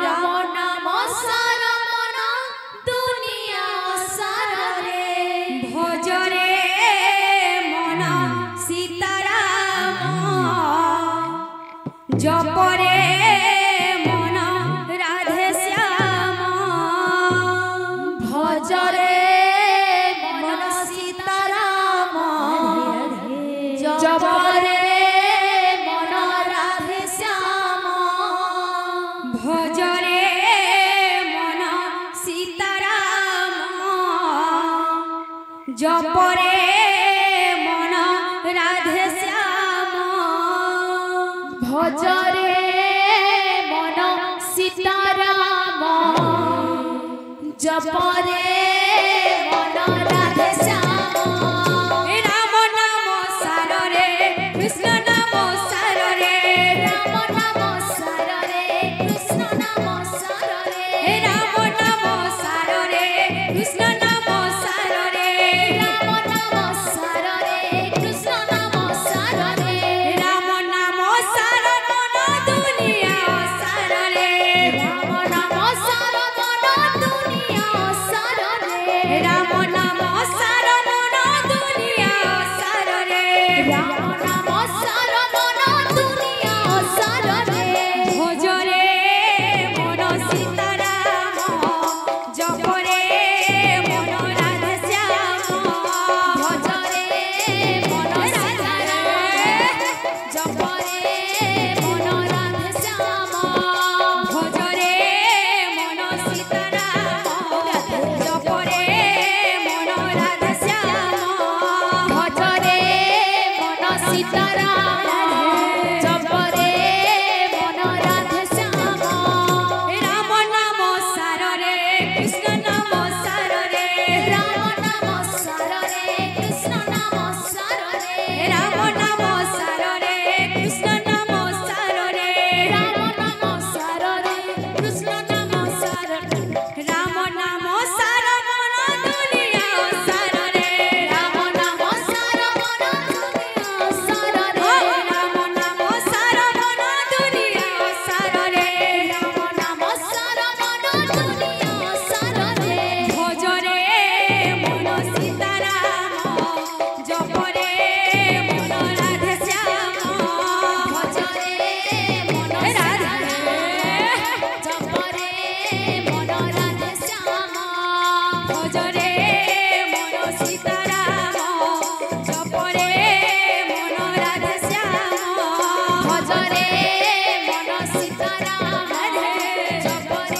राम नाम सार मन दुनिया सार रे भजरे मन सीताराम जपरे मन राधे श्याम भजरे मन सीताराम जपरे मन राधे श्याम भजरे मन सीताराम जपरे मन राधे श्याम भजरे मन सीताराम जपरे मन राधे श्याम राम नाम सार रे कृष्ण नाम सार रे राम नाम सार रे कृष्ण नाम सार रे राम नाम सार रे कृष्ण नाम सार रे राम नाम सार रे कृष्ण नाम सार रे राम नाम सार मन दुनिया सार रे राम नाम सार मन दुनिया सार रे राम नाम सार मन दुनिया सार रे राम नाम सार मन दुनिया सार रे भजरे मन सीताराम जपरे मन राधे श्याम भजरे मन सीताराम जपरे मन राधे श्याम भजरे मन सीताराम जपरे मन राधे श्याम भजरे मन सीताराम जपरे मन राधे श्याम राम नाम सार रे कृष्ण नाम सार रे राम नाम सार रे कृष्ण नाम सार रे राम नाम सार रे कृष्ण नाम सार रे राम नाम सार रे कृष्ण नाम सार राम नाम सार मन दुनिया सार रे राम नाम सार मन दुनिया सार रे राम नाम सार मन दुनिया सार रे राम नाम सार मन दुनिया सार रे भजरे मन सीताराम जपरे मन राधे श्याम भजरे मन राधे जपरे मन राधे श्याम भजरे मन सीताराम जपरे मन राधे श्याम भजरे मन सीताराम जपरे